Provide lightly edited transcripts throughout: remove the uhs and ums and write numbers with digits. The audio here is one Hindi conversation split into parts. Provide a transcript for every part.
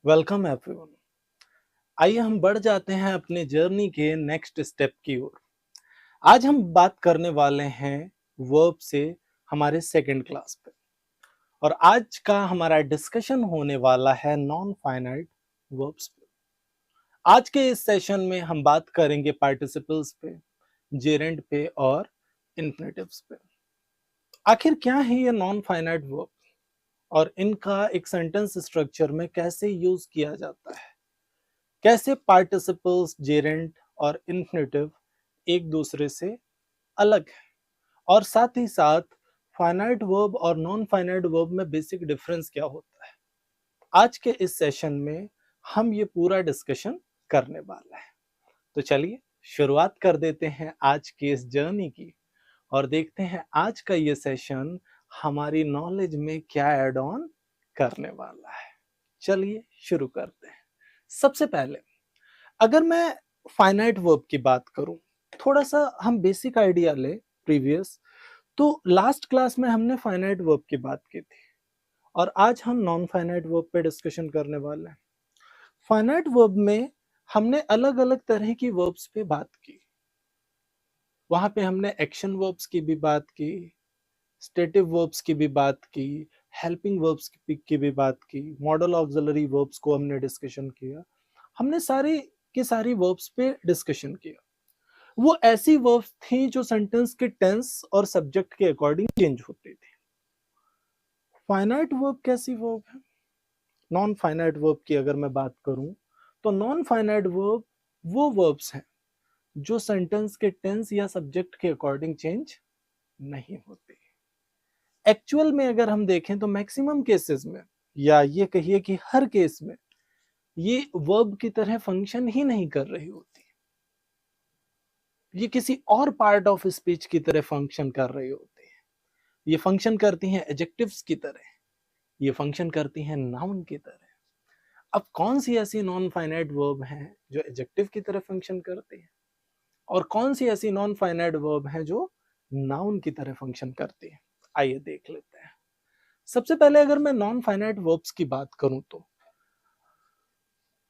Welcome everyone. आइए हम बढ़ जाते हैं अपने जर्नी के नेक्स्ट स्टेप की ओर। आज हम बात करने वाले हैं वर्ब से हमारे सेकंड क्लास पे, और आज का हमारा डिस्कशन होने वाला है नॉन फाइनाइट वर्ब्स पे। आज के इस सेशन में हम बात करेंगे पार्टिसिपल्स पे, जेरेंड पे और इन्फिनेटिव्स पे। आखिर क्या है ये नॉन फाइनाइट वर्ब और इनका एक सेंटेंस स्ट्रक्चर में कैसे यूज किया जाता है, कैसे पार्टिसिपल्स, जेरेंट और इन्फिनेटिव एक दूसरे से अलग है, और साथ ही साथ फाइनाइट वर्ब और नॉन फाइनाइट वर्ब में बेसिक डिफरेंस क्या होता है। आज के इस सेशन में हम ये पूरा डिस्कशन करने वाला है। तो चलिए शुरुआत कर देते हैं आज के इस जर्नी की, और देखते हैं आज का ये सेशन हमारी नॉलेज में क्या ऐड ऑन करने वाला है। चलिए शुरू करते हैं। सबसे पहले अगर मैं फाइनाइट वर्ब की बात करूं, थोड़ा सा हम बेसिक आइडिया ले प्रीवियस। तो लास्ट क्लास में हमने फाइनाइट वर्ब की बात की थी, और आज हम नॉन फाइनाइट वर्ब पे डिस्कशन करने वाले हैं। फाइनाइट वर्ब में हमने अलग अलग तरह की वर्ब्स पे बात की। वहां पे हमने एक्शन वर्ब्स की भी बात की, स्टेटिव वर्ब्स की भी बात की, हेल्पिंग वर्ब्स की भी बात की, मॉडल ऑक्सिलरी वर्ब्स को हमने डिस्कशन किया। हमने सारी की सारी वर्ब्स पे डिस्कशन किया। वो ऐसी वर्ब्स थी जो सेंटेंस के टेंस और सब्जेक्ट के अकॉर्डिंग चेंज होती थी। फाइनाइट वर्ब कैसी वर्ब है? नॉन फाइनाइट वर्ब की अगर मैं बात करूं, तो नॉन फाइनाइट वर्ब वो वर्ब्स हैं जो सेंटेंस के टेंस या सब्जेक्ट के अकॉर्डिंग चेंज नहीं होती। एक्चुअल में अगर हम देखें तो मैक्सिमम केसेस में, या ये कहिए कि हर केस में, ये वर्ब की तरह फंक्शन ही नहीं कर रही होती। ये किसी और पार्ट ऑफ स्पीच की तरह फंक्शन कर रही होती है। ये फंक्शन करती हैं एडजेक्टिव्स की तरह, ये फंक्शन करती हैं नाउन की तरह। अब कौन सी ऐसी नॉन फाइनाइट वर्ब हैं जो एडजेक्टिव की तरह फंक्शन करती है, और कौन सी ऐसी नॉन फाइनाइट वर्ब हैं जो नाउन की तरह फंक्शन करती है? आइए देख लेते हैं। सबसे पहले अगर मैं नॉन फाइनाइट वर्ब्स की बात करूं, तो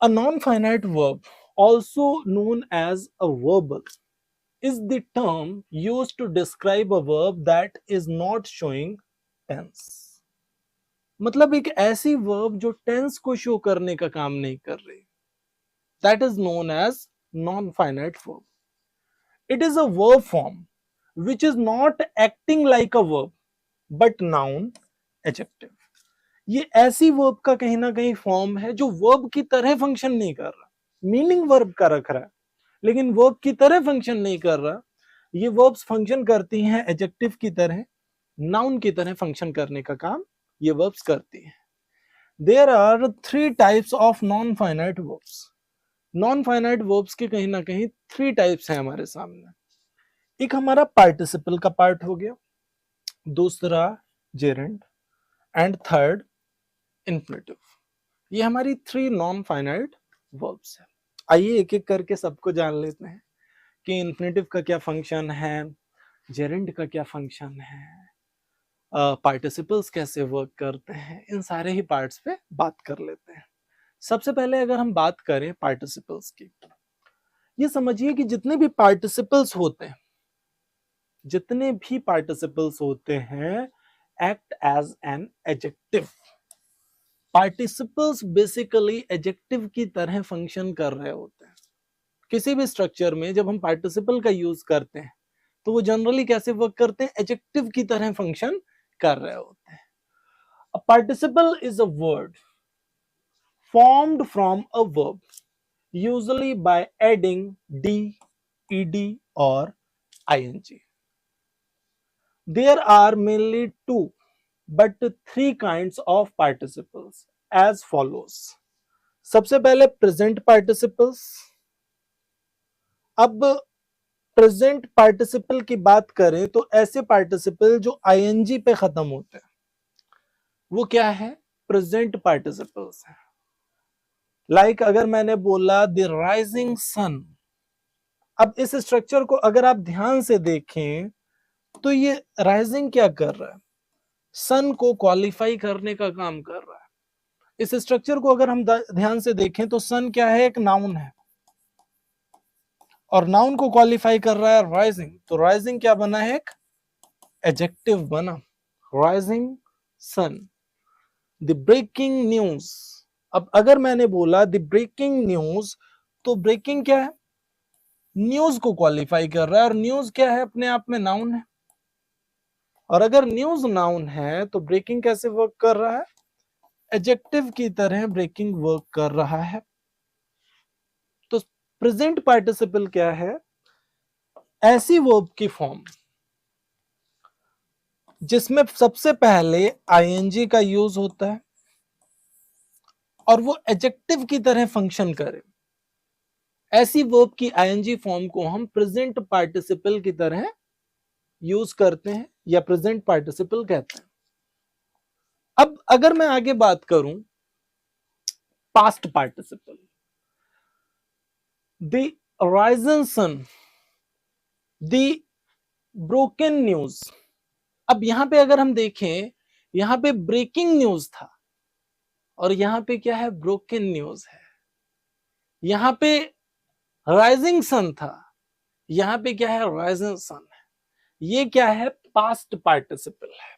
a non finite verb, also known as a verbal, is the term used to describe a verb that is not showing tense। मतलब एक ऐसी वर्ब जो टेंस को शो करने का काम नहीं कर रही, that is known as non-finite verb। It is a verb form which is not acting like a verb but noun adjective। ये ऐसी वर्ब का कहीं ना कहीं फॉर्म है जो वर्ब की तरह फंक्शन नहीं कर रहा, मीनिंग वर्ब का रख रहा है लेकिन वर्ब की तरह फंक्शन नहीं कर रहा। ये वर्ब्स फंक्शन करती हैं एडजेक्टिव की तरह, नाउन की तरह फंक्शन करने का काम ये वर्ब्स करती हैं। There are three types of non finite verbs. Non finite verbs के कहीं ना कहीं थ्री टाइप्स हैं हमारे सामने। एक हमारा पार्टिसिपल का पार्ट हो गया, दूसरा जेरेंड, एंड थर्ड इन्फिनेटिव। ये हमारी थ्री नॉन फाइनाइट वर्ब्स है। आइए एक एक करके सबको जान लेते हैं कि इन्फिनेटिव का क्या फंक्शन है, जेरेंड का क्या फंक्शन है, पार्टिसिपल्स कैसे वर्क करते हैं। इन सारे ही पार्ट्स पे बात कर लेते हैं। सबसे पहले अगर हम बात करें पार्टिसिपल्स की, ये समझिए कि जितने भी पार्टिसिपल्स होते हैं, जितने भी पार्टिसिपल्स होते हैं, act as an adjective. Participles basically adjective की तरह फंक्शन कर रहे होते हैं। किसी भी स्ट्रक्चर में जब हम पार्टिसिपल का यूज करते हैं तो वो जनरली कैसे वर्क करते हैं? एडजेक्टिव की तरह फंक्शन कर रहे होते हैं। A participle is a word formed from a verb, usually by adding d, ed or ing। There are mainly two but three kinds of participles as follows। सबसे पहले प्रेजेंट पार्टिसिपल्स। अब प्रेजेंट पार्टिसिपल की बात करें तो ऐसे पार्टिसिपल जो आईएनजी पे खत्म होते हैं, वो क्या है? प्रेजेंट पार्टिसिपल्स है। लाइक अगर मैंने बोला द राइजिंग सन, अब इस स्ट्रक्चर को अगर आप ध्यान से देखें तो ये राइजिंग क्या कर रहा है? सन को क्वालिफाई करने का काम कर रहा है। इस स्ट्रक्चर को अगर हम ध्यान से देखें तो सन क्या है, एक नाउन है, और नाउन को क्वालिफाई कर रहा है राइजिंग, तो राइजिंग क्या बना है, एक एडजेक्टिव बना, rising sun. The breaking news, अब अगर मैंने बोला द ब्रेकिंग न्यूज, तो ब्रेकिंग क्या है, न्यूज को क्वालिफाई कर रहा है, और न्यूज क्या है, अपने आप में नाउन है, और अगर न्यूज नाउन है तो ब्रेकिंग कैसे वर्क कर रहा है, एडजेक्टिव की तरह ब्रेकिंग वर्क कर रहा है। तो प्रेजेंट पार्टिसिपल क्या है, ऐसी वर्ब की फॉर्म जिसमें सबसे पहले आईएनजी का यूज होता है और वो एडजेक्टिव की तरह फंक्शन करे, ऐसी वर्ब की आईएनजी फॉर्म को हम प्रेजेंट पार्टिसिपल की तरह यूज करते हैं या प्रेजेंट पार्टिसिपल कहते हैं। अब अगर मैं आगे बात करूं past participle, the risen sun, the broken news. अब यहां पे अगर हम देखें, यहां पे ब्रेकिंग न्यूज था और यहां पे क्या है, ब्रोकन न्यूज है। यहां पे राइजिंग सन था, यहां पे क्या है, राइजिंग सन है। ये क्या है, पास्ट पार्टिसिपल है।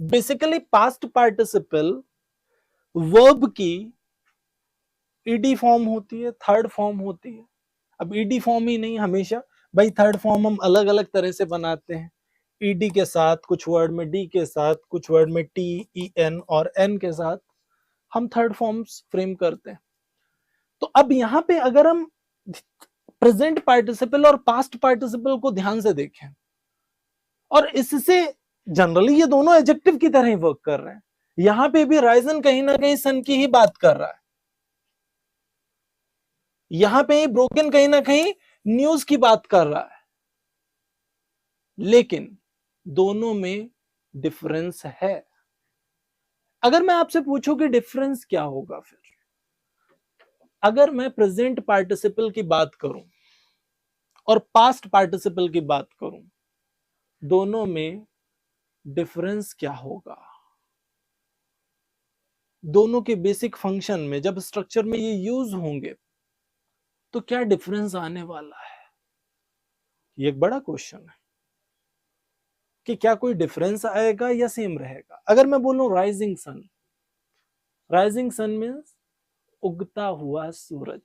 बेसिकली पास्ट पार्टिसिपल वर्ब की ईडी फॉर्म होती है, थर्ड फॉर्म होती है। अब ईडी फॉर्म ही नहीं हमेशा, भाई थर्ड फॉर्म हम अलग अलग तरह से बनाते हैं, ईडी के साथ, कुछ वर्ड में डी के साथ, कुछ वर्ड में टी, ई एन और एन के साथ हम थर्ड फॉर्म्स फ्रेम करते हैं। तो अब यहां पे अगर हम प्रेजेंट पार्टिसिपल और पास्ट पार्टिसिपल को ध्यान से देखें, और इससे जनरली ये दोनों एडजेक्टिव की तरह ही वर्क कर रहे हैं। यहां पे भी राइजन कहीं ना कहीं सन की ही बात कर रहा है, यहां पे ब्रोकन कहीं ना कहीं न्यूज की बात कर रहा है, लेकिन दोनों में डिफरेंस है। अगर मैं आपसे पूछूं कि डिफरेंस क्या होगा, फिर अगर मैं प्रेजेंट पार्टिसिपल की बात करूं और पास्ट पार्टिसिपल की बात करूं, दोनों में डिफरेंस क्या होगा, दोनों के बेसिक फंक्शन में जब स्ट्रक्चर में ये यूज होंगे तो क्या डिफरेंस आने वाला है, ये एक बड़ा क्वेश्चन है कि क्या कोई डिफरेंस आएगा या सेम रहेगा। अगर मैं बोलूं rising sun, rising sun means उगता हुआ सूरज,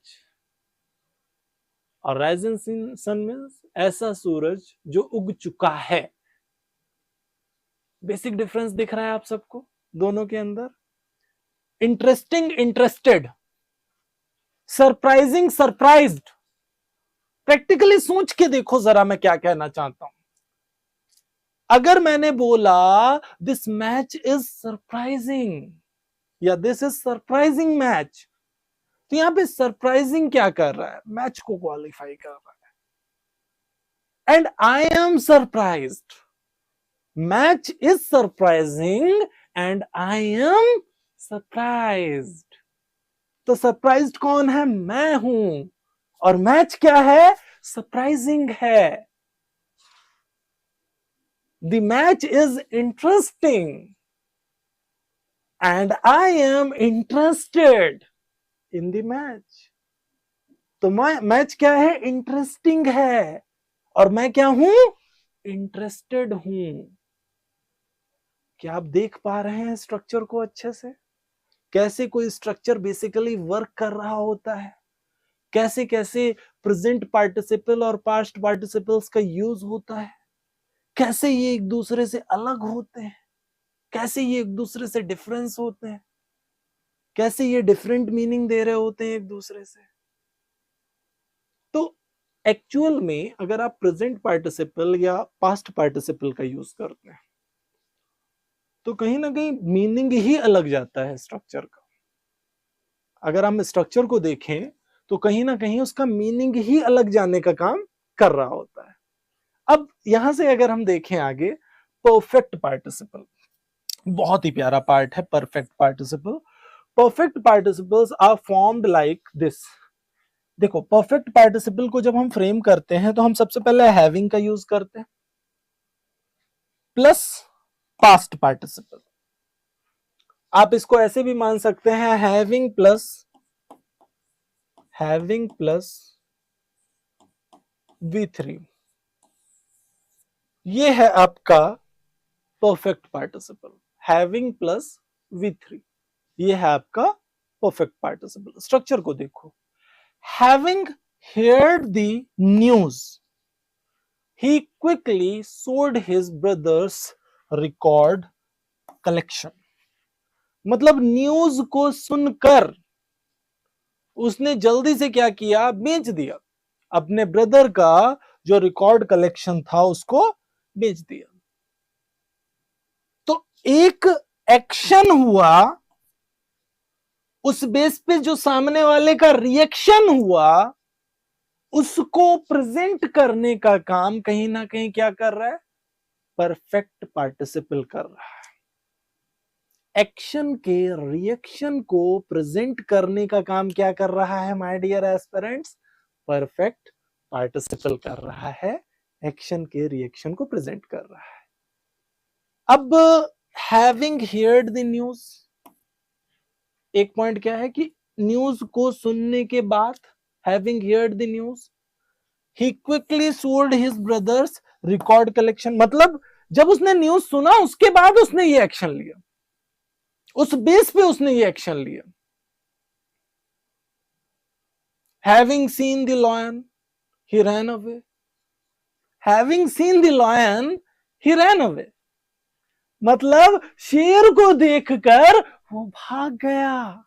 और राइजिंग सन मीन्स ऐसा सूरज जो उग चुका है। बेसिक डिफरेंस दिख रहा है आप सबको दोनों के अंदर। Interesting interested, surprising surprised. Practically सोच के देखो जरा मैं क्या कहना चाहता हूं। अगर मैंने बोला दिस मैच इज सरप्राइजिंग या दिस इज सरप्राइजिंग मैच, तो यहां पे सरप्राइजिंग क्या कर रहा है, मैच को क्वालिफाई कर रहा है। And I am surprised, match is surprising and I am surprised. तो सरप्राइज्ड कौन है, मैं हूं, और मैच क्या है, सरप्राइजिंग है। The match is interesting and I am interested in the match. तो मैच क्या है, इंटरेस्टिंग है, और मैं क्या हूं, इंटरेस्टेड हूं। क्या आप देख पा रहे हैं स्ट्रक्चर को अच्छे से, कैसे कोई स्ट्रक्चर बेसिकली वर्क कर रहा होता है, कैसे कैसे प्रेजेंट पार्टिसिपल और पास्ट पार्टिसिपल्स का यूज होता है, कैसे ये एक दूसरे से अलग होते हैं, कैसे ये एक दूसरे से डिफरेंस होते हैं, कैसे ये डिफरेंट मीनिंग दे रहे होते हैं एक दूसरे से। तो एक्चुअल में अगर आप प्रेजेंट पार्टिसिपल या पास्ट पार्टिसिपल का यूज करते हैं तो कहीं ना कहीं मीनिंग ही अलग जाता है स्ट्रक्चर का। अगर हम स्ट्रक्चर को देखें तो कहीं ना कहीं उसका मीनिंग ही अलग जाने का काम कर रहा होता है। अब यहां से अगर हम देखें आगे, परफेक्ट पार्टिसिपल, बहुत ही प्यारा पार्ट है perfect participle. Perfect participles are formed like this. देखो परफेक्ट पार्टिसिपल को जब हम फ्रेम करते हैं तो हम सबसे पहले हैविंग का यूज करते हैं प्लस पास्ट पार्टिसिपल। आप इसको ऐसे भी मान सकते हैं, हैविंग प्लस V3, ये है आपका perfect participle. Having plus V3, ये है आपका परफेक्ट पार्टिसिपल। स्ट्रक्चर को देखो, having heard the news, he quickly showed his brother's record collection। मतलब न्यूज को सुनकर उसने जल्दी से क्या किया, बेच दिया, अपने ब्रदर का जो रिकॉर्ड कलेक्शन था उसको बेच दिया। तो एक एक्शन हुआ, उस बेस पे जो सामने वाले का रिएक्शन हुआ, उसको प्रेजेंट करने का काम कहीं ना कहीं क्या कर रहा है, परफेक्ट पार्टिसिपल कर रहा है। एक्शन के रिएक्शन को प्रेजेंट करने का काम क्या कर रहा है my dear aspirants, perfect participle कर रहा है, एक्शन के रिएक्शन को प्रेजेंट कर रहा है। अब हैविंग हियर्ड द न्यूज, एक पॉइंट क्या है कि न्यूज को सुनने के बाद, having heard the news, he quickly sold his brothers record collection. मतलब जब उसने न्यूज सुना उसके बाद उसने ये एक्शन लिया, उस बेस पे उसने ये एक्शन लिया। Having seen the lion he ran away, having seen the lion he ran away, मतलब शेर को देखकर वो भाग गया।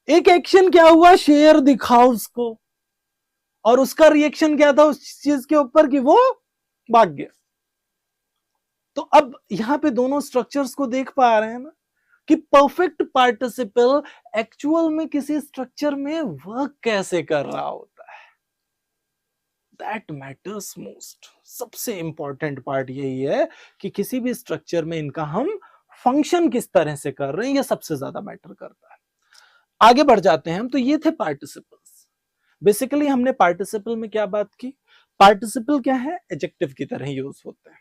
एक एक्शन क्या हुआ, शेर दिखा उसको, और उसका रिएक्शन क्या था उस चीज के ऊपर कि वो भाग गया। तो अब यहां पे दोनों स्ट्रक्चर्स को देख पा रहे हैं ना कि परफेक्ट पार्टिसिपल एक्चुअल में किसी स्ट्रक्चर में वर्क कैसे कर रहा होता है, दैट मैटर्स मोस्ट। सबसे इंपॉर्टेंट पार्ट यही है कि किसी भी स्ट्रक्चर में इनका हम फंक्शन किस तरह से कर रहे हैं, यह सबसे ज्यादा मैटर करता है। आगे बढ़ जाते हैं हम। तो ये थे पार्टिसिपल्स। बेसिकली हमने पार्टिसिपल में क्या बात की, पार्टिसिपल क्या है, एडजेक्टिव की तरह यूज होते हैं।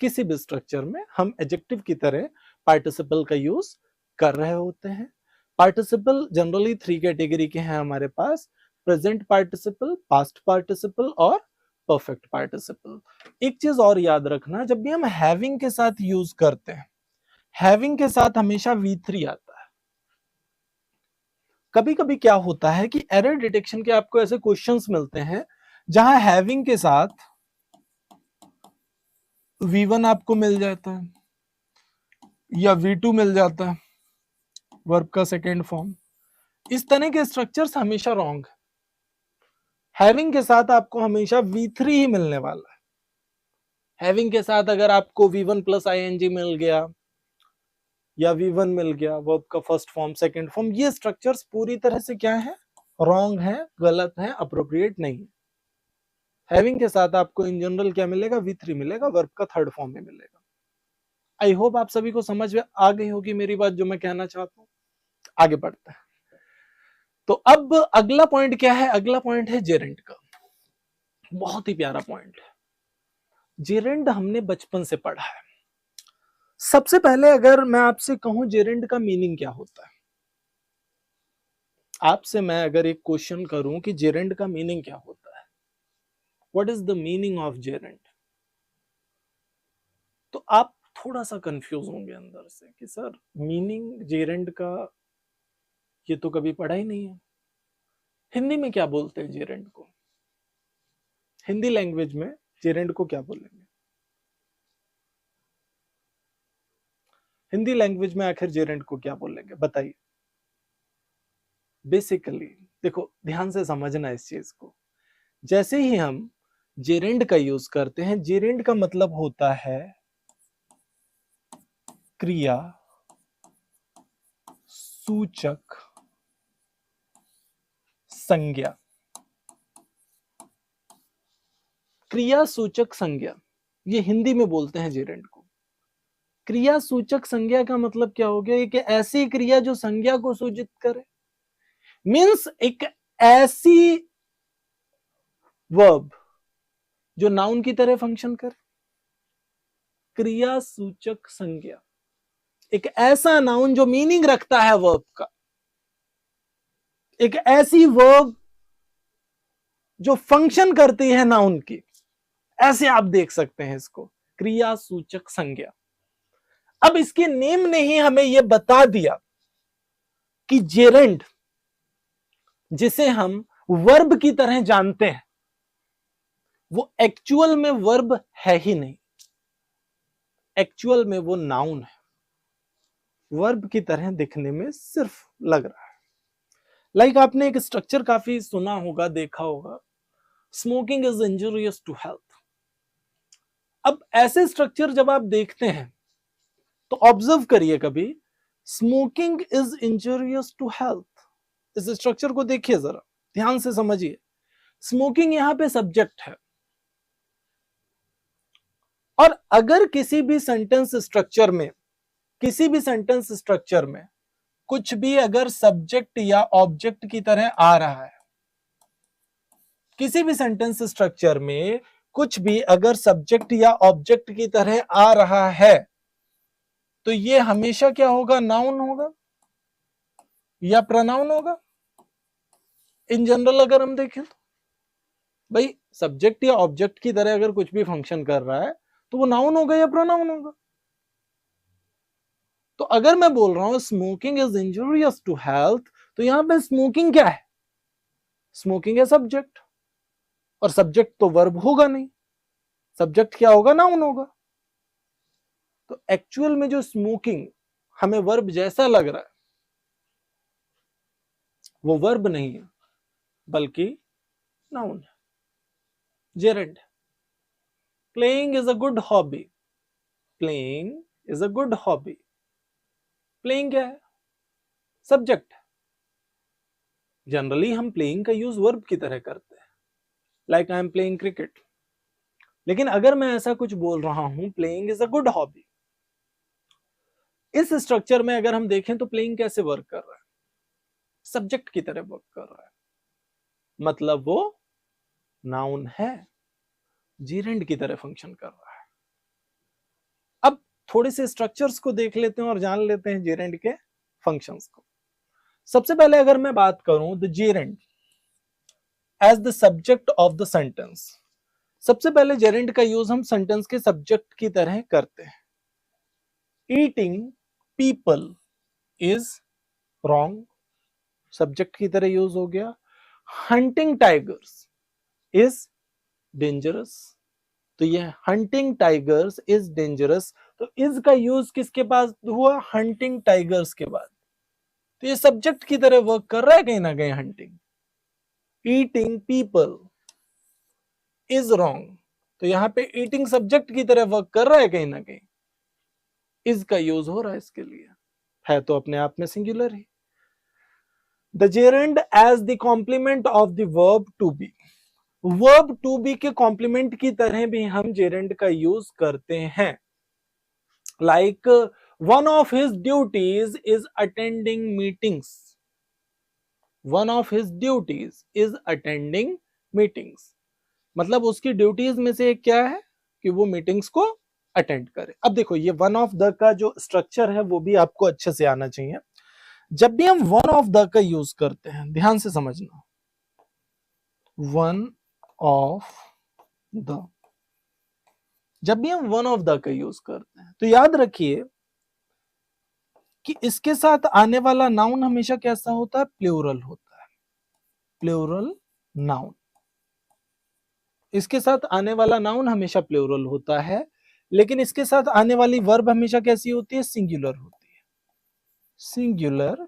किसी भी स्ट्रक्चर में हम एडजेक्टिव की तरह पार्टिसिपल का यूज कर रहे होते हैं। पार्टिसिपल जनरली 3 कैटेगरी के हैं हमारे पास, प्रेजेंट पार्टिसिपल, पास्ट पार्टिसिपल और परफेक्ट पार्टिसिपल। एक चीज और याद रखना, जब भी हम हैविंग के साथ यूज करते हैं, हैविंग के साथ हमेशा V3 आता है। कभी कभी क्या होता है कि एरर डिटेक्शन के आपको ऐसे क्वेश्चंस मिलते हैं जहां हैविंग के साथ V1 आपको मिल जाता है या V2 मिल जाता है, वर्ब का सेकेंड फॉर्म। इस तरह के स्ट्रक्चर्स हमेशा रॉन्ग है। हैविंग के साथ आपको हमेशा V3 ही मिलने वाला है। हैविंग के साथ अगर आपको V1 प्लस ING मिल गया या V1 मिल गया, वर्ब का फर्स्ट फॉर्म सेकेंड फॉर्म, ये स्ट्रक्चर्स पूरी तरह से क्या है, रॉन्ग है, गलत है, अप्रोप्रिएट नहीं है। हैविंग के साथ आपको इन जनरल क्या मिलेगा, V3 मिलेगा, वर्ब का थर्ड फॉर्म में मिलेगा। आई होप आप सभी को समझ में आ गई होगी मेरी बात, जो मैं कहना चाहता हूं। आगे बढ़ते हैं। तो अब अगला पॉइंट क्या है, अगला पॉइंट है जेरेंड का। बहुत ही प्यारा पॉइंट है। जेरेंड हमने बचपन से पढ़ा है। सबसे पहले अगर मैं आपसे कहूं जेरेंड का मीनिंग क्या होता है, आपसे मैं अगर एक क्वेश्चन करूं कि जेरेंड का मीनिंग क्या होता है, what is the meaning of gerund, तो आप थोड़ा सा कंफ्यूज होंगे अंदर से कि सर मीनिंग जेरेंड का ये तो कभी पढ़ा ही नहीं है। हिंदी में क्या बोलते हैं जेरेंड को, हिंदी लैंग्वेज में जेरेंड को क्या बोलेंगे, हिंदी लैंग्वेज में आखिर जेरेंड को क्या बोलेंगे बताइए। बेसिकली देखो, ध्यान से समझना इस चीज को। जैसे ही हम जेरेंड का यूज करते हैं, जेरेंड का मतलब होता है क्रिया सूचक संज्ञा। क्रिया सूचक संज्ञा, ये हिंदी में बोलते हैं जेरेंड को। क्रिया सूचक संज्ञा का मतलब क्या हो गया, एक ऐसी क्रिया जो संज्ञा को सूचित करे, मीन्स एक ऐसी वर्ब जो नाउन की तरह फंक्शन करे। क्रिया सूचक संज्ञा, एक ऐसा नाउन जो मीनिंग रखता है वर्ब का, एक ऐसी वर्ब जो फंक्शन करती है नाउन की, ऐसे आप देख सकते हैं इसको, क्रिया सूचक संज्ञा। अब इसके नेम ने ही हमें यह बता दिया कि जेरेंड, जिसे हम वर्ब की तरह जानते हैं, वो एक्चुअल में वर्ब है ही नहीं, एक्चुअल में वो नाउन है, वर्ब की तरह दिखने में सिर्फ लग रहा है। लाइक आपने एक स्ट्रक्चर काफी सुना होगा, देखा होगा, smoking is injurious to health. अब ऐसे स्ट्रक्चर जब आप देखते हैं तो ऑब्जर्व करिए कभी, smoking is injurious to health, इस स्ट्रक्चर को देखिए, जरा ध्यान से समझिए। स्मोकिंग यहां पे सब्जेक्ट है, और अगर किसी भी सेंटेंस स्ट्रक्चर में, किसी भी सेंटेंस स्ट्रक्चर में कुछ भी अगर सब्जेक्ट या ऑब्जेक्ट की तरह आ रहा है, किसी भी सेंटेंस स्ट्रक्चर में कुछ भी अगर सब्जेक्ट या ऑब्जेक्ट की तरह आ रहा है, तो ये हमेशा क्या होगा, नाउन होगा या प्रोनाउन होगा। इन जनरल अगर हम देखें तो भाई सब्जेक्ट या ऑब्जेक्ट की तरह अगर कुछ भी फंक्शन कर रहा है तो वो नाउन होगा या प्रोनाउन होगा। तो अगर मैं बोल रहा हूं smoking is injurious to health, तो यहां पे स्मोकिंग क्या है, स्मोकिंग है सब्जेक्ट, और सब्जेक्ट तो वर्ब होगा नहीं, सब्जेक्ट क्या होगा, नाउन होगा। तो एक्चुअल में जो स्मोकिंग हमें वर्ब जैसा लग रहा है, वो वर्ब नहीं है बल्कि नाउन है, gerund. Playing is a good hobby, playing is a good hobby, playing क्या है, सब्जेक्ट है। जनरली हम प्लेइंग का यूज वर्ब की तरह करते हैं, like I am playing cricket. लेकिन अगर मैं ऐसा कुछ बोल रहा हूं, playing is a good hobby, इस स्ट्रक्चर में अगर हम देखें तो प्लेइंग कैसे वर्क कर रहा है, सब्जेक्ट की तरह वर्क कर रहा है, मतलब वो नाउन है, जीरेंड की तरह फंक्शन कर रहा है। अब थोड़े से स्ट्रक्चर्स को देख लेते हैं और जान लेते हैं जेरेंड के फंक्शंस को। सबसे पहले अगर मैं बात करूं the gerund as the subject of the sentence, सबसे पहले जेरेंड का यूज हम सेंटेंस के सब्जेक्ट की तरह करते हैं। Eating people is wrong, subject की तरह यूज हो गया। हंटिंग टाइगर्स इज डेंजरस, तो ये हंटिंग टाइगर्स इज डेंजरस, तो इज का यूज किसके पास हुआ, हंटिंग टाइगर्स के बाद, तो ये सब्जेक्ट की तरह वर्क कर रहा है कहीं ना कहीं hunting. Eating people is wrong, तो यहां पे ईटिंग सब्जेक्ट की तरह वर्क कर रहा है कहीं ना कहीं, इज का यूज हो रहा है इसके लिए, है तो अपने आप में सिंगुलर ही। The gerund as the complement of the verb to be, verb to be के कॉम्प्लीमेंट की तरह भी हम जेरेंड का यूज करते हैं। Like one of his duties is attending meetings, one of his duties is attending meetings, मतलब उसकी ड्यूटीज में से एक क्या है कि वो मीटिंग्स को अटेंड करे। अब देखो ये वन ऑफ द का जो स्ट्रक्चर है वो भी आपको अच्छे से आना चाहिए। जब भी हम वन ऑफ द का यूज करते हैं, ध्यान से समझना, वन ऑफ द, जब भी हम वन ऑफ द का यूज करते हैं तो याद रखिए कि इसके साथ आने वाला नाउन हमेशा कैसा होता है, प्लूरल होता है, प्लूरल नाउन। इसके साथ आने वाला नाउन हमेशा प्लूरल होता है, लेकिन इसके साथ आने वाली वर्ब हमेशा कैसी होती है, सिंगुलर होती है, सिंगुलर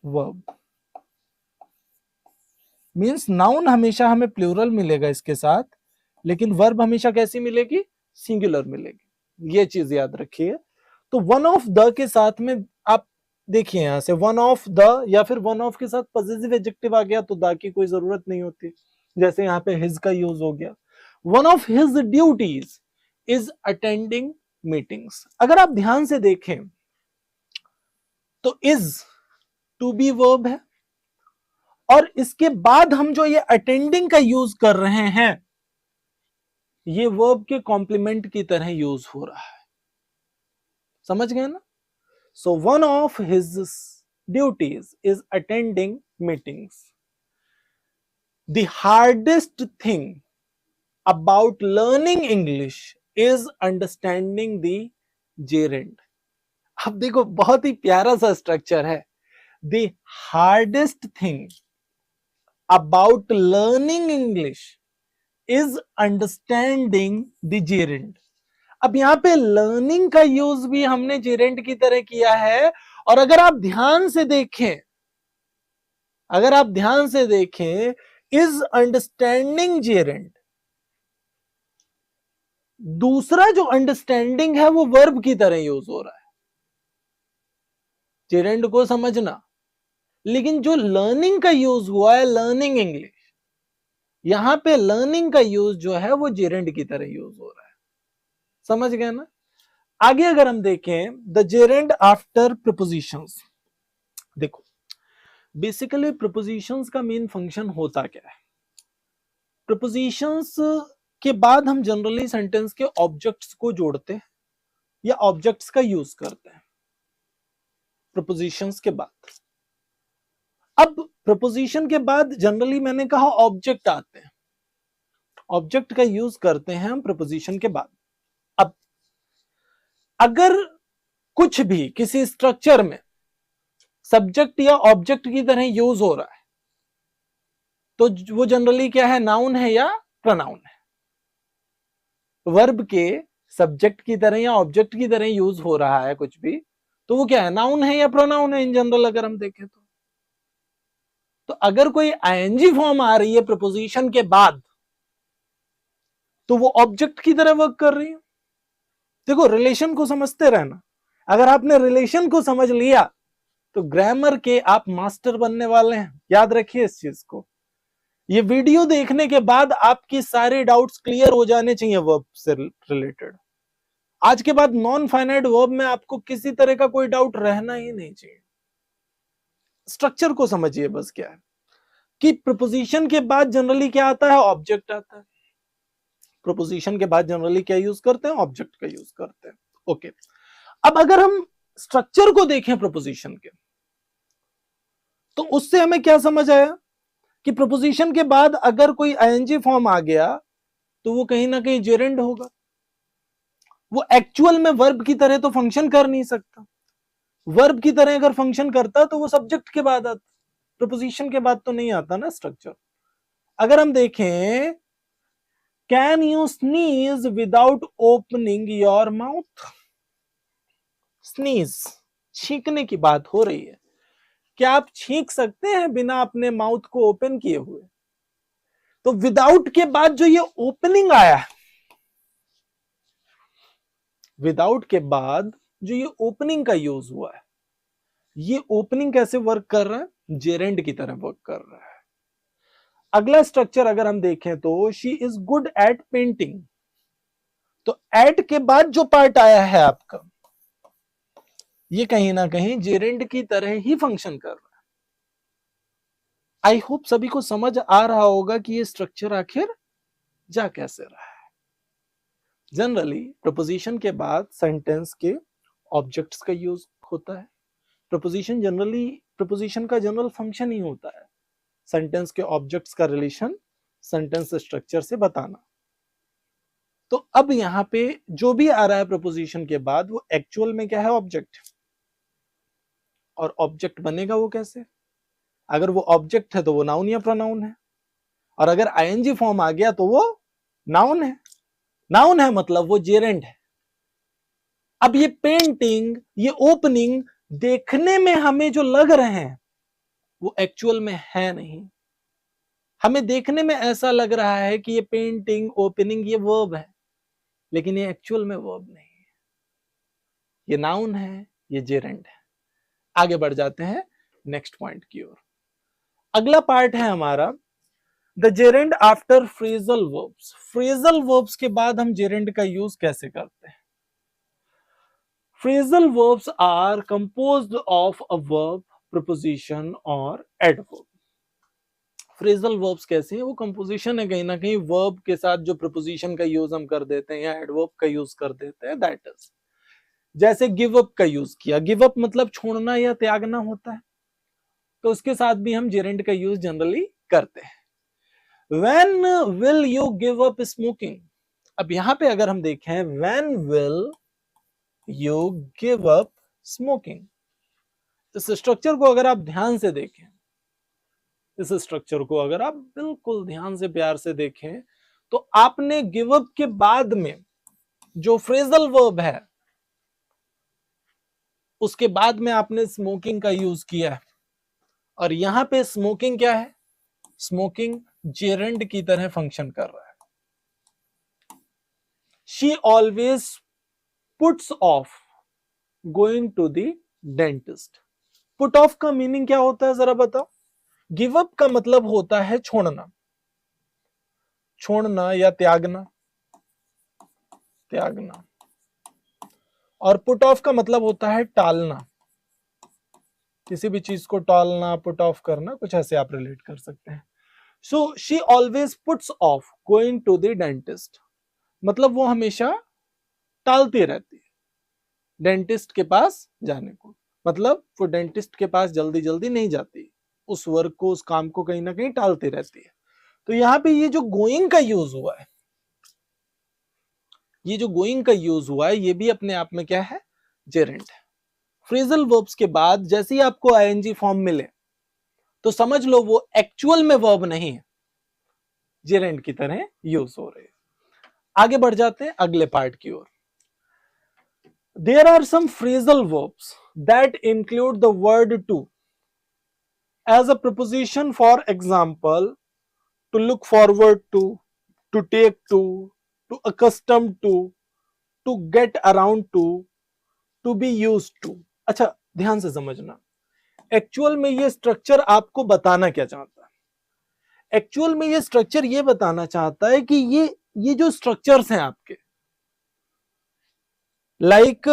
वर्ब। मींस नाउन हमेशा हमें प्लूरल मिलेगा इसके साथ, लेकिन वर्ब हमेशा कैसी मिलेगी, सिंगुलर मिलेगी, ये चीज याद रखिए। तो वन ऑफ द के साथ में आप देखिए, यहां से वन ऑफ द या फिर वन ऑफ के साथ पॉजिटिव एडजेक्टिव आ गया तो द की कोई जरूरत नहीं होती, जैसे यहाँ पे हिज का यूज हो गया। One of his duties is attending meetings, अगर आप ध्यान से देखें तो इज टू बी वर्ब है, और इसके बाद हम जो ये अटेंडिंग का यूज कर रहे हैं, ये वर्ब के कॉम्प्लीमेंट की तरह यूज हो रहा है। समझ गए ना? So one of his duties is attending meetings. The hardest thing about learning English is understanding the gerund. अब देखो बहुत ही प्यारा सा स्ट्रक्चर है. The hardest thing about learning English is understanding the gerund. अब यहां पे लर्निंग का यूज भी हमने जेरेंट की तरह किया है. और अगर आप ध्यान से देखें, इज अंडरस्टैंडिंग जेरेंट, दूसरा जो अंडरस्टैंडिंग है वो वर्ब की तरह यूज हो रहा है, जेरेंट को समझना. लेकिन जो लर्निंग का यूज हुआ है, लर्निंग इंग्लिश, यहां पे लर्निंग का यूज जो है वो जेरेंट की तरह यूज हो रहा है. समझ गए ना? आगे अगर हम देखें, द जेरेंट आफ्टर प्रीपोजिशंस. देखो बेसिकली प्रीपोजिशंस का मेन फंक्शन होता क्या है? प्रीपोजिशंस के बाद हम जनरली सेंटेंस के ऑब्जेक्ट्स को जोड़ते हैं या ऑब्जेक्ट्स का यूज करते हैं प्रीपोजिशंस के बाद. अब प्रीपोजिशन के बाद जनरली मैंने कहा ऑब्जेक्ट आते हैं, ऑब्जेक्ट का यूज करते हैं हम प्रीपोजिशन के बाद. अब अगर कुछ भी किसी स्ट्रक्चर में सब्जेक्ट या ऑब्जेक्ट की तरह यूज हो रहा है तो वो जनरली क्या है, नाउन है या प्रोनाउन है. वर्ब के सब्जेक्ट की तरह या ऑब्जेक्ट की तरह यूज हो रहा है कुछ भी, तो वो क्या है, नाउन है या प्रोनाउन है इन जनरल अगर हम देखें तो अगर कोई आईएनजी फॉर्म आ रही है प्रीपोजिशन के बाद तो वो ऑब्जेक्ट की तरह वर्क कर रही है. देखो रिलेशन को समझते रहना. अगर आपने रिलेशन को समझ लिया तो ग्रामर के आप मास्टर बनने वाले हैं. याद रखिए इस चीज को. ये वीडियो देखने के बाद आपकी सारे डाउट्स क्लियर हो जाने चाहिए वर्ब से रिलेटेड. आज के बाद नॉन फाइनाइट वर्ब में आपको किसी तरह का कोई डाउट रहना ही नहीं चाहिए. स्ट्रक्चर को समझिए बस. क्या है कि प्रीपोजिशन के बाद जनरली क्या आता है, ऑब्जेक्ट आता है. प्रीपोजिशन के बाद जनरली क्या यूज करते हैं, ऑब्जेक्ट का यूज करते हैं. ओके. अब अगर हम स्ट्रक्चर को देखें प्रीपोजिशन के, तो उससे हमें क्या समझ आया कि प्रीपोजिशन के बाद अगर कोई आईएनजी फॉर्म आ गया तो वो कहीं ना कहीं जेरेंड होगा. वो एक्चुअल में वर्ब की तरह तो फंक्शन कर नहीं सकता. वर्ब की तरह अगर फंक्शन करता तो वो सब्जेक्ट के बाद आता, प्रीपोजिशन के बाद तो नहीं आता ना स्ट्रक्चर. अगर हम देखें, can you sneeze without opening your mouth. Sneeze, छींकने की बात हो रही है. क्या आप छींक सकते हैं बिना अपने माउथ को ओपन किए हुए? तो विदाउट के बाद जो ये ओपनिंग आया है, विदाउट के बाद जो ये ओपनिंग का यूज हुआ है, ये ओपनिंग कैसे वर्क कर रहा है, जेरेंड की तरह वर्क कर रहा है. अगला स्ट्रक्चर अगर हम देखें तो she is good at painting. तो एट के बाद जो पार्ट आया है आपका, ये कहीं ना कहीं जेरेंड की तरह ही फंक्शन कर रहा है. आई होप सभी को समझ आ रहा होगा कि ये स्ट्रक्चर आखिर जा कैसे रहा है. जनरली प्रपोजिशन के बाद सेंटेंस के ऑब्जेक्ट्स का यूज होता है. प्रपोजिशन का जनरल फंक्शन ही होता है सेंटेंस के ऑब्जेक्ट्स का रिलेशन सेंटेंस स्ट्रक्चर से बताना. तो अब यहां पे जो भी आ रहा है प्रपोजिशन के बाद वो एक्चुअल में क्या है, ऑब्जेक्ट. और ऑब्जेक्ट बनेगा वो कैसे? अगर वो ऑब्जेक्ट है तो वो नाउन या प्रोनाउन है, और अगर आईएनजी फॉर्म आ गया तो वो नाउन है. नाउन है मतलब वो जेरेंड है. अब ये पेंटिंग, ये ओपनिंग देखने में हमें जो लग रहे हैं वो एक्चुअल में है नहीं. हमें देखने में ऐसा लग रहा है कि ये पेंटिंग, ओपनिंग ये वर्ब है, लेकिन ये एक्चुअल में वर्ब नहीं है. ये नाउन है, ये जेरेंड है. आगे बढ़ जाते हैं नेक्स्ट पॉइंट की ओर. अगला पार्ट है हमारा the gerund after phrasal verbs. Phrasal verbs के बाद हम जेरेंड का यूज कैसे करते हैं? Phrasal verbs are composed of a verb, preposition और एडवर्ब. फ्रेजल वर्ब्स कैसे हैं? वो कंपोजिशन है कहीं ना कहीं वर्ब के साथ जो प्रीपोजिशन का यूज हम कर देते हैं या एडवर्ब का यूज कर देते हैं, दैट इज. जैसे गिव अप का यूज किया, गिव अप मतलब छोड़ना या त्यागना होता है, तो उसके साथ भी हम जेरेंड का यूज जनरली करते हैं। When will you give up smoking? अब यहां पे अगर हम देखें, when will you give up smoking, इस स्ट्रक्चर को अगर आप ध्यान से देखें, इस स्ट्रक्चर को अगर आप बिल्कुल ध्यान से प्यार से देखें, तो आपने गिव अप के बाद में जो फ्रेजल वर्ब है, उसके बाद में आपने स्मोकिंग का यूज किया है, और यहां पे स्मोकिंग क्या है, स्मोकिंग जेरेंड की तरह फंक्शन कर रहा है। She always puts off going to the dentist. Put off का मीनिंग क्या होता है जरा बताओ। गिव अप का मतलब होता है छोड़ना, छोड़ना या त्यागना, त्यागना। और पुट ऑफ का मतलब होता है टालना, किसी भी चीज को टालना, पुट ऑफ करना, कुछ ऐसे आप रिलेट कर सकते हैं। So she always puts off going to the dentist, मतलब वो हमेशा टालती रहती है डेंटिस्ट के पास जाने को, मतलब वो डेंटिस्ट के पास जल्दी जल्दी नहीं जाती, उस वर्क को, उस काम को कहीं ना कहीं टालती रहती है। तो यहां पे ये जो गोइंग का यूज हुआ है, ये जो गोइंग का यूज हुआ है, ये भी अपने आप में क्या है, जेरेंड है। फ्रेजल वर्ब्स के बाद जैसे ही आपको आईएनजी फॉर्म मिले, तो समझ लो वो एक्चुअल में वर्ब नहीं है, जेरेंड की तरह यूज हो रहे हैं। आगे बढ़ जाते हैं अगले पार्ट की ओर। There are some phrasal verbs that include the word to as a preposition. For example, to look forward to take to accustom to get around to be used to. अच्छा, ध्यान से समझना, एक्चुअल में ये स्ट्रक्चर आपको बताना क्या चाहता है। एक्चुअल में ये स्ट्रक्चर ये बताना चाहता है कि ये जो स्ट्रक्चर्स हैं आपके, like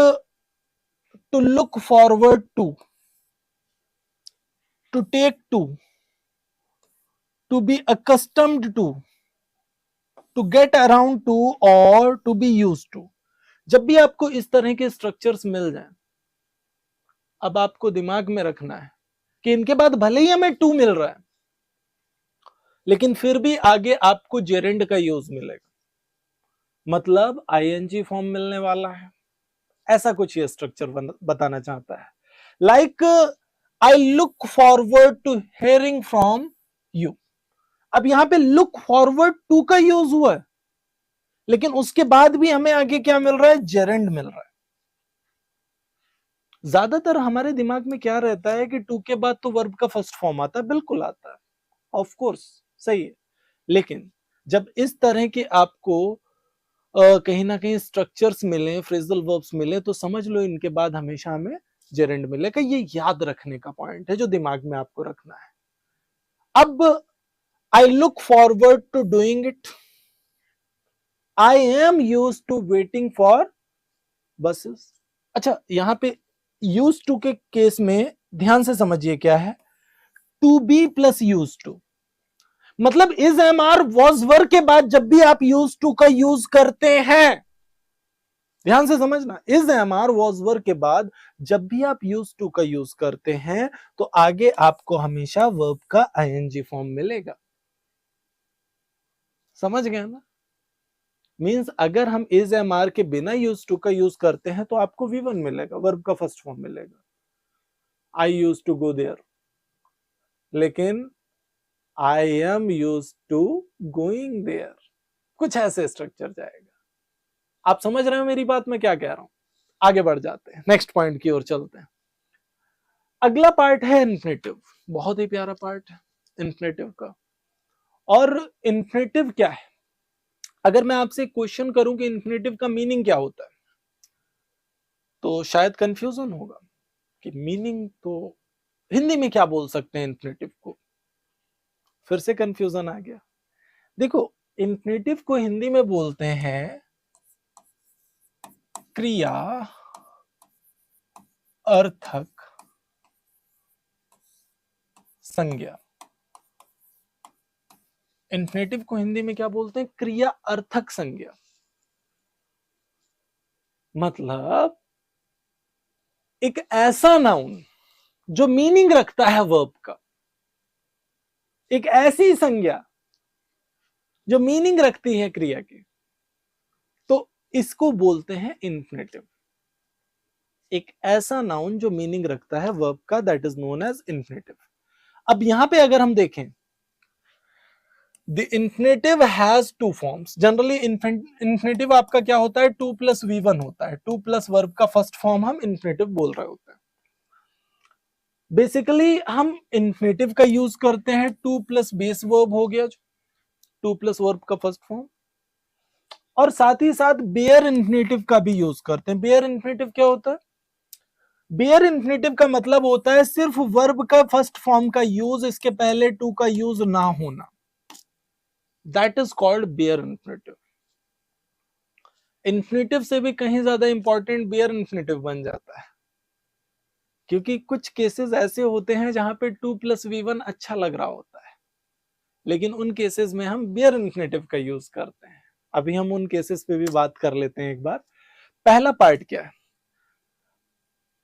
to look forward to to take to accustomed to get around to और टू बी यूज टू, जब भी आपको इस तरह के स्ट्रक्चर्स मिल जाएं, अब आपको दिमाग में रखना है कि इनके बाद भले ही हमें टू मिल रहा है, लेकिन फिर भी आगे आपको जेरेंड का यूज मिलेगा, मतलब आईएनजी फॉर्म मिलने वाला है। ऐसा कुछ ये स्ट्रक्चर बताना चाहता है। Like I look forward to hearing from you. अब यहां पे लुक फॉरवर्ड टू का यूज हुआ है, लेकिन उसके बाद भी हमें आगे क्या मिल रहा है, जेरेंड मिल रहा है। ज्यादातर हमारे दिमाग में क्या रहता है कि टू के बाद तो वर्ब का फर्स्ट फॉर्म आता है, बिल्कुल आता है, ऑफ कोर्स सही है, लेकिन जब इस तरह के आपको कहीं ना कहीं स्ट्रक्चर्स मिले, फ्रेजल वर्ब्स मिले, तो समझ लो इनके बाद हमेशा हमें जेरेंड मिलेगा। ये याद रखने का पॉइंट है जो दिमाग में आपको रखना है। अब I look forward to doing it, I am used to waiting for buses. अच्छा, यहां पे यूज टू के केस में ध्यान से समझिए क्या है, to be plus use to, मतलब is am are was were के बाद जब भी आप यूज टू का यूज करते हैं, ध्यान से समझना, is am are was were के बाद जब भी आप यूज टू का यूज करते हैं, तो आगे आपको हमेशा वर्ब का आईएनजी फॉर्म मिलेगा। समझ गए ना, मींस अगर हम इज एम आर के बिना यूज टू का यूज करते हैं तो आपको वी1 मिलेगा, वर्ब का फर्स्ट फॉर्म मिलेगा, I used to go there, लेकिन I am used to going there, कुछ ऐसे स्ट्रक्चर जाएगा। आप समझ रहे हो मेरी बात, मैं क्या कह रहा हूं। आगे बढ़ जाते हैं, नेक्स्ट पॉइंट की ओर चलते हैं। अगला पार्ट है इन्फिनेटिव, बहुत ही प्यारा पार्ट है इन्फिनेटिव का। और इन्फिनेटिव क्या है, अगर मैं आपसे क्वेश्चन करूं कि इन्फिनेटिव का मीनिंग क्या होता है, तो शायद कंफ्यूजन होगा कि मीनिंग तो हिंदी में क्या बोल सकते हैं इन्फिनेटिव को, फिर से कंफ्यूजन आ गया। देखो, इन्फिनेटिव को हिंदी में बोलते हैं क्रिया अर्थक संज्ञा। इन्फिनेटिव को हिंदी में क्या बोलते हैं, क्रिया अर्थक संज्ञा। मतलब एक ऐसा नाउन जो मीनिंग रखता है वर्ब का, एक ऐसी संज्ञा जो मीनिंग रखती है क्रिया की, तो इसको बोलते हैं इन्फिनेटिव। एक ऐसा नाउन जो मीनिंग रखता है वर्ब का, that is known as infinitive. अब यहां पे अगर हम देखें, the infinitive has two forms. Generally infinitive आपका क्या होता है, 2+V1 होता है। 2+ वर्ब का फर्स्ट फॉर्म हम इन्फिनेटिव बोल रहे होते हैं। बेसिकली हम इन्फिनेटिव का यूज करते हैं 2+ बेस वर्ब हो गया, 2+ वर्ब का फर्स्ट फॉर्म, और साथ ही साथ बेयर इन्फिनेटिव का भी यूज करते हैं। बेयर इन्फिनेटिव क्या होता है? बेयर इन्फिनेटिव का मतलब होता है सिर्फ वर्ब का फर्स्ट फॉर्म का यूज, इसके पहले टू का यूज ना होना, that is called bare infinitive. Infinitive से भी कहीं ज्यादा इंपॉर्टेंट बेयर इन्फिनेटिव बन जाता है, क्योंकि कुछ केसेस ऐसे होते हैं जहां पे 2+V1 अच्छा लग रहा होता है, लेकिन उन केसेस में हम बेयर इन्फिनेटिव का यूज करते हैं। अभी हम उन केसेस पे भी बात कर लेते हैं एक बार। पहला पार्ट क्या है?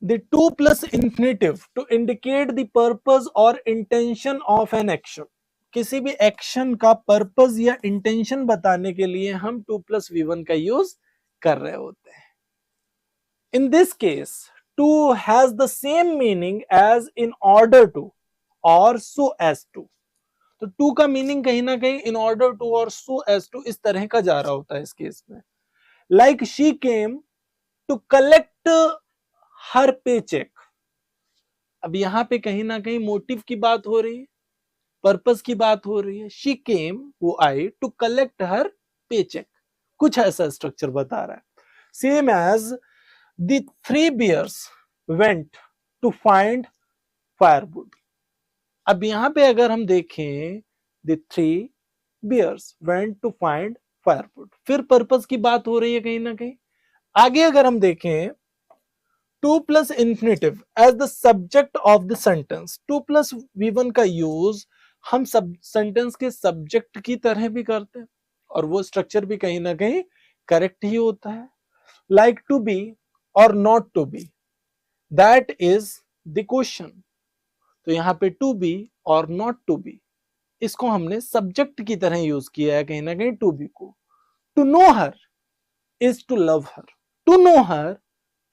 The 2+ infinitive to indicate the purpose or intention of an action। किसी भी एक्शन का पर्पस या इंटेंशन बताने के लिए हम 2+V1 का यूज कर रहे होते हैं। In this case, to has the same meaning as in order to or so as to। तो टू का मीनिंग कहीं ना कहीं इन ऑर्डर टू और सो एज टू इस तरह का जा रहा होता है इस केस में। Like she came to collect her pay check. अब यहां पे कहीं ना कहीं मोटिव की बात हो रही है, पर्पस की बात हो रही है। शी केम, वो आई, to collect her pay check, कुछ ऐसा स्ट्रक्चर बता रहा है। Same as the 3 bears went to find firewood. अब यहां पे अगर हम देखें, द 3 bears went to find firewood, फिर पर्पस की बात हो रही है कहीं ना कहीं। आगे अगर हम देखें, 2+ infinitive as the subject of the sentence। 2+V1 का यूज हम सब सेंटेंस के सब्जेक्ट की तरह भी करते हैं, और वो स्ट्रक्चर भी कहीं ना कहीं करेक्ट ही होता है। लाइक टू बी और not to be, that is the question. तो यहां पे टू बी और नॉट टू बी, इसको हमने सब्जेक्ट की तरह यूज किया है कहीं ना कहीं टू बी को। To know her is to love her, to know her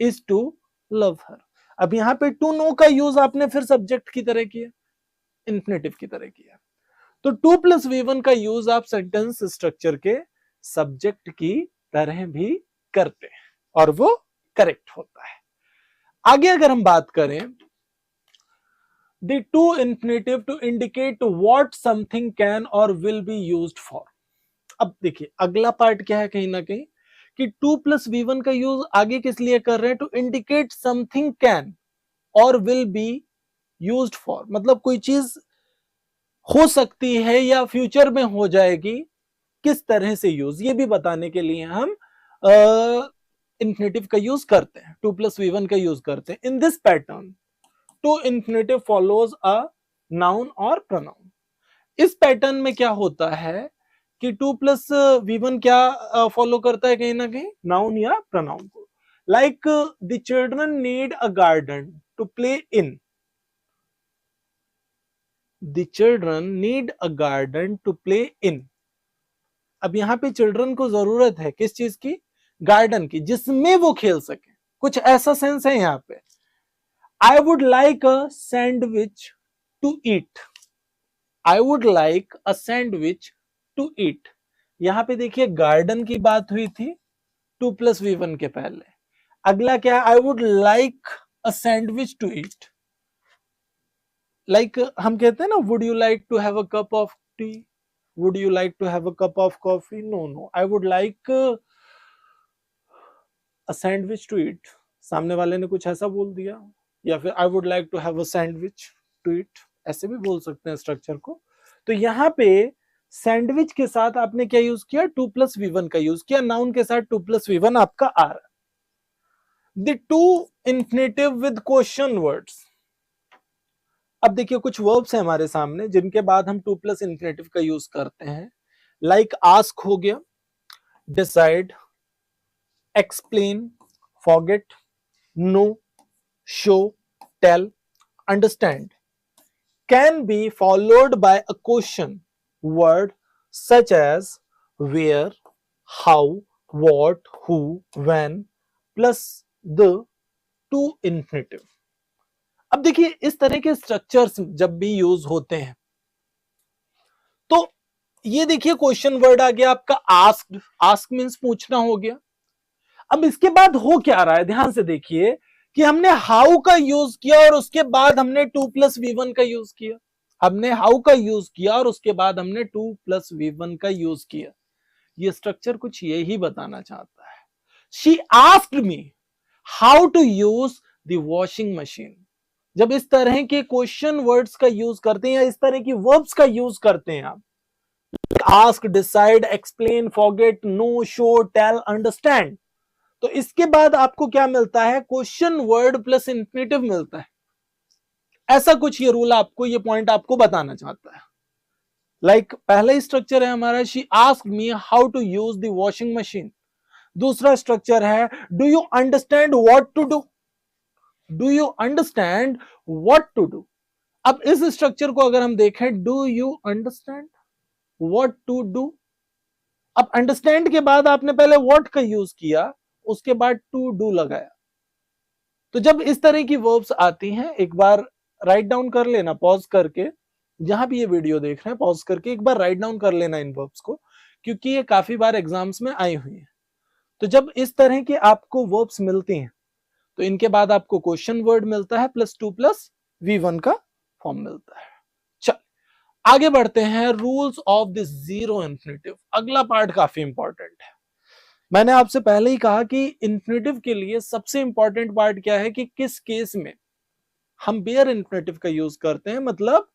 is to love her. अब यहां पे टू नो का यूज आपने फिर सब्जेक्ट की तरह किया, इन्फिनेटिव की तरह किया। तो 2+V1 का यूज आप सेंटेंस स्ट्रक्चर के सब्जेक्ट की तरह भी करते हैं, और वो करेक्ट होता है। आगे अगर हम बात करें, the to infinitive to indicate what something can or will be used for। अब देखिए अगला पार्ट क्या है, कहीं ना कहीं कि 2+V1 का यूज आगे किस लिए कर रहे हैं? टू इंडिकेट समथिंग कैन और विल बी यूज्ड फॉर, मतलब कोई चीज हो सकती है या फ्यूचर में हो जाएगी, किस तरह से यूज, ये भी बताने के लिए हम इन्फिनेटिव का यूज करते हैं, 2+V1 का यूज करते हैं। In this pattern to infinitive follows a noun और प्रोनाउन। इस पैटर्न में क्या होता है कि 2+V1 क्या फॉलो करता है? कहीं ना कहीं नाउन या प्रोनाउन को। Like the children need a garden to play in, the children need a garden to play in. अब यहां पे चिल्ड्रन को जरूरत है किस चीज की? गार्डन की, जिसमें वो खेल सके, कुछ ऐसा सेंस है यहां पे। I would like a sandwich to eat। I would like a sandwich to eat। यहां पे देखिए गार्डन की बात हुई थी 2+V1 के पहले। अगला क्या है? I would like a sandwich to eat। Like हम कहते हैं ना, would you like to have a cup of tea? Would you like to have a cup of coffee? No, no, I would like a sandwich to eat। सामने वाले ने कुछ ऐसा बोल दिया, या फिर I would like to have a sandwich to eat, ऐसे भी बोल सकते हैं स्ट्रक्चर को। तो यहाँ पे सैंडविच के साथ आपने क्या यूज किया? 2+V1 का यूज किया, नाउन के साथ 2+V1 आपका आ रहा है। The two infinitive with question words. अब देखिए कुछ वर्ब्स हैं हमारे सामने जिनके बाद हम 2+ इन्फिनेटिव का यूज करते हैं। लाइक आस्क हो गया, decide, explain, forget, know, show, tell, understand can be followed by a question word such as where, how, what, who, when plus the to infinitive. अब देखिए इस तरह के स्ट्रक्चर्स जब भी यूज होते हैं तो ये देखिए क्वेश्चन वर्ड आ गया आपका आस्क्ड, आस्क मींस पूछना हो गया। अब इसके बाद हो क्या रहा है ध्यान से देखिए कि हमने हाउ का यूज किया और उसके बाद हमने 2+v1 का यूज किया। हमने हाउ का यूज किया और उसके बाद हमने 2+v1 का यूज किया। ये स्ट्रक्चर कुछ यही बताना चाहता है। She asked me how to use the washing machine. जब इस तरह के क्वेश्चन वर्ड्स का यूज करते हैं या इस तरह की वर्ब्स का यूज करते हैं आप, ask, decide, explain, forget, know, show, tell, understand, तो इसके बाद आपको क्या मिलता है? क्वेश्चन वर्ड प्लस इंफिनिटिव मिलता है। ऐसा कुछ ये रूल आपको, ये पॉइंट आपको बताना चाहता है। लाइक पहला स्ट्रक्चर है हमारा she asked me how to use the washing machine. दूसरा स्ट्रक्चर है do you understand what to do. Do you understand what to do. अब इस स्ट्रक्चर को अगर हम देखें, do you understand what to do. अब अंडरस्टैंड के बाद आपने पहले व्हाट का यूज किया, उसके बाद टू डू लगाया। तो जब इस तरह की वर्ब्स आती हैं, एक बार राइट डाउन कर लेना पॉज करके, जहां भी ये वीडियो देख रहे हैं पॉज करके एक बार राइट डाउन कर लेना इन वर्ब्स को, क्योंकि ये काफी बार एग्जाम्स में आई हुई है। तो जब इस तरह के आपको वर्ब्स मिलती हैं तो इनके बाद आपको क्वेश्चन वर्ड मिलता है प्लस 2+v1 का फॉर्म मिलता है। चल आगे बढ़ते हैं, rules of the zero infinitive. अगला पार्ट काफी इंपॉर्टेंट है। मैंने आपसे पहले ही कहा कि इंफिनिटिव के लिए सबसे इंपॉर्टेंट पार्ट क्या है कि किस केस में हम बेयर इंफिनिटिव का यूज करते हैं, मतलब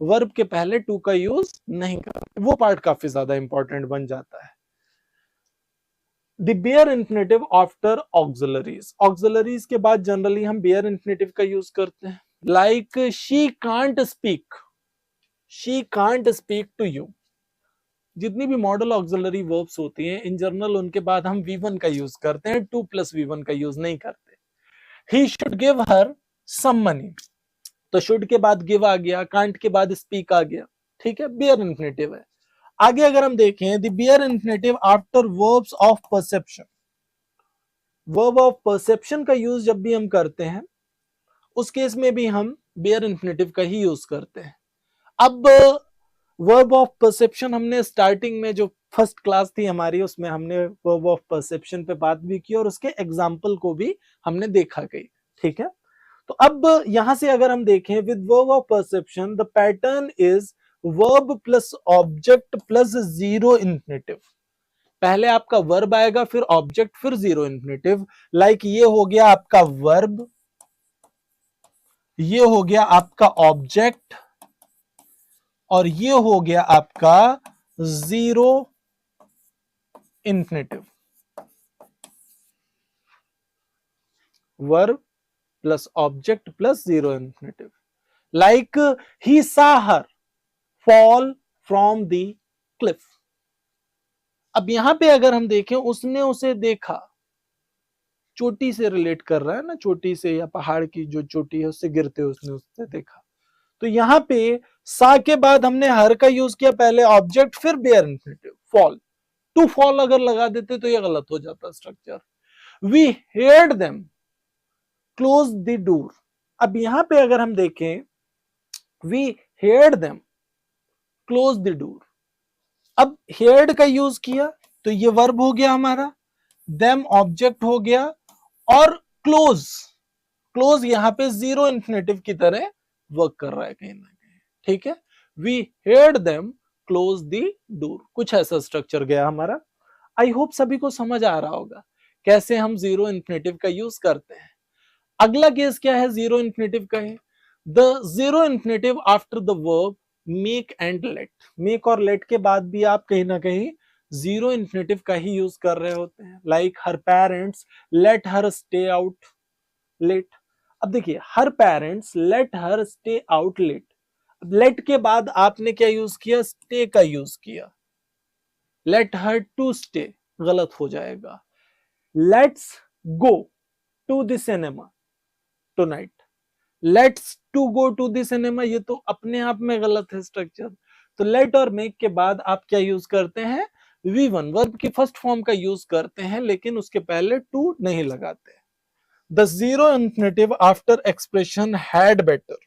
वर्ब के पहले टू का यूज नहीं करते। वो पार्ट काफी ज्यादा इंपॉर्टेंट बन जाता है। The bare infinitive after auxiliaries. Auxiliaries के बाद जनरली हम बेयर इंफिनिटिव का यूज करते हैं। Like she can't speak, she can't speak to you. जितनी भी मॉडल ऑक्सिलरी वर्ब्स होती हैं इन जनरल उनके बाद हम v1 का यूज करते हैं, 2+v1 का यूज नहीं करते। He should give her some money, तो शुड के बाद गिव आ गया, कांट के बाद स्पीक आ गया, ठीक है, बेयर इंफिनिटिव है। आगे अगर हम देखें the bare infinitive after verbs of perception. Verb of perception का यूज जब भी हम करते हैं उस केस में भी हम बेयर इंफिनिटिव का ही यूज करते हैं। अब वर्ब ऑफ परसेप्शन हमने स्टार्टिंग में जो फर्स्ट क्लास थी हमारी उसमें हमने वर्ब ऑफ परसेप्शन पे बात भी की और उसके एग्जाम्पल को भी हमने देखा गई, ठीक है। तो अब यहां से अगर हम देखें with verb of perception the pattern is verb plus object plus zero infinitive. पहले आपका वर्ब आएगा, फिर ऑब्जेक्ट, फिर जीरो इंफिनिटिव। लाइक ये हो गया आपका वर्ब, ये हो गया आपका ऑब्जेक्ट और ये हो गया आपका zero infinitive. Verb plus object plus zero infinitive. Like he सा हर फॉल फ्रॉम द क्लिफ। अब यहां पे अगर हम देखें उसने उसे देखा, चोटी से रिलेट कर रहा है ना, चोटी से या पहाड़ की जो चोटी है उससे गिरते उसने उससे देखा। तो यहां पे सा के बाद हमने हर का यूज किया, पहले ऑब्जेक्ट फिर bare infinitive fall. To fall अगर लगा देते तो ये गलत हो जाता structure. We heard them close the door. अब यहां पे अगर हम देखें we heard them close the door, अब हेयर्ड का यूज किया तो ये वर्ब हो गया हमारा, देम ऑब्जेक्ट हो गया और क्लोज, क्लोज यहां पे जीरो इंफिनिटिव की तरह वर्क कर रहा है कहीं ना कहीं, ठीक है। We heard them close the door, कुछ ऐसा स्ट्रक्चर गया हमारा। आई होप सभी को समझ आ रहा होगा कैसे हम जीरो इंफिनिटिव का यूज करते हैं। अगला केस क्या है जीरो इंफिनिटिव का है, the zero infinitive after the verb make and let. Make और लेट के बाद भी आप कहीं ना कहीं जीरो इंफिनिटिव का ही यूज कर रहे होते हैं। Like her parents let her stay out late. अब देखिए her parents let her stay out late, late के बाद आपने क्या यूज किया, स्टे का यूज किया। लेट हर टू स्टे गलत हो जाएगा। Let's go to the cinema, tonight, let's to go to the cinema, ये तो अपने आप में गलत है स्ट्रक्चर। तो लेट और मेक के बाद आप क्या यूज करते हैं, V1 वर्ब की फर्स्ट फॉर्म का यूज करते हैं, लेकिन उसके पहले टू नहीं लगाते। The zero infinitive after expression had better,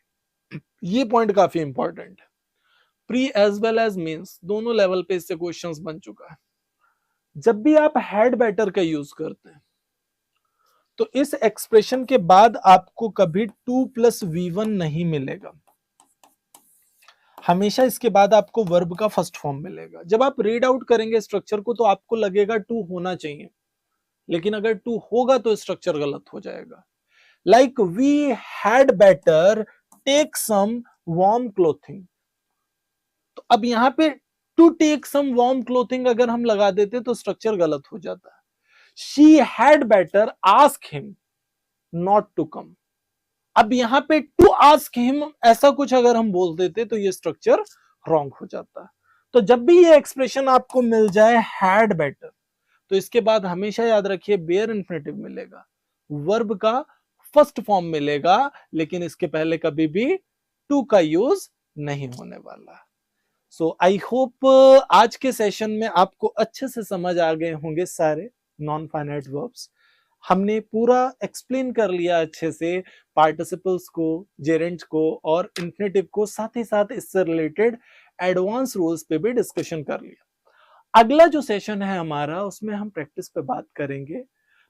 ये पॉइंट काफी इंपॉर्टेंट है। Pre as well as mains दोनों लेवल पे इससे क्वेश्चंस बन चुका है। जब भी आप हैड बेटर का यूज करते हैं तो इस एक्सप्रेशन के बाद आपको कभी 2+V1 नहीं मिलेगा, हमेशा इसके बाद आपको वर्ब का फर्स्ट फॉर्म मिलेगा। जब आप रीड आउट करेंगे स्ट्रक्चर को तो आपको लगेगा 2 होना चाहिए, लेकिन अगर 2 होगा तो स्ट्रक्चर गलत हो जाएगा। Like we had better take some warm clothing, तो अब यहां पे to take some warm clothing अगर हम लगा देते तो स्ट्रक्चर गलत हो जाता है। She had better ask him not to come, अब यहां पे टू आस्क हिम ऐसा कुछ अगर हम बोल देते तो ये स्ट्रक्चर रॉन्ग हो जाता है। तो जब भी ये एक्सप्रेशन आपको मिल जाए हैड बेटर, तो इसके बाद हमेशा याद रखिए बेयर इन्फिनेटिव मिलेगा, वर्ब का फर्स्ट फॉर्म मिलेगा, लेकिन इसके पहले कभी भी टू का यूज नहीं होने वाला। सो आई होप आज के सेशन में आपको अच्छे से समझ आ गए होंगे सारे नॉन फाइनाइट वर्ब्स। हमने पूरा एक्सप्लेन कर लिया अच्छे से पार्टिसिपल्स को, जेरेंट को और इन्फिनेटिव को, साथ ही साथ इससे रिलेटेड एडवांस रूल्स पे भी डिस्कशन कर लिया। अगला जो सेशन है हमारा उसमें हम प्रैक्टिस पे बात करेंगे,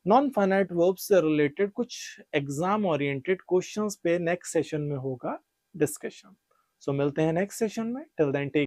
नॉन फाइनाइट वर्ब्स से रिलेटेड कुछ एग्जाम ओरिएंटेड क्वेश्चंस पे नेक्स्ट सेशन में होगा डिस्कशन। सो मिलते हैं नेक्स्ट सेशन में, टिल देन टेक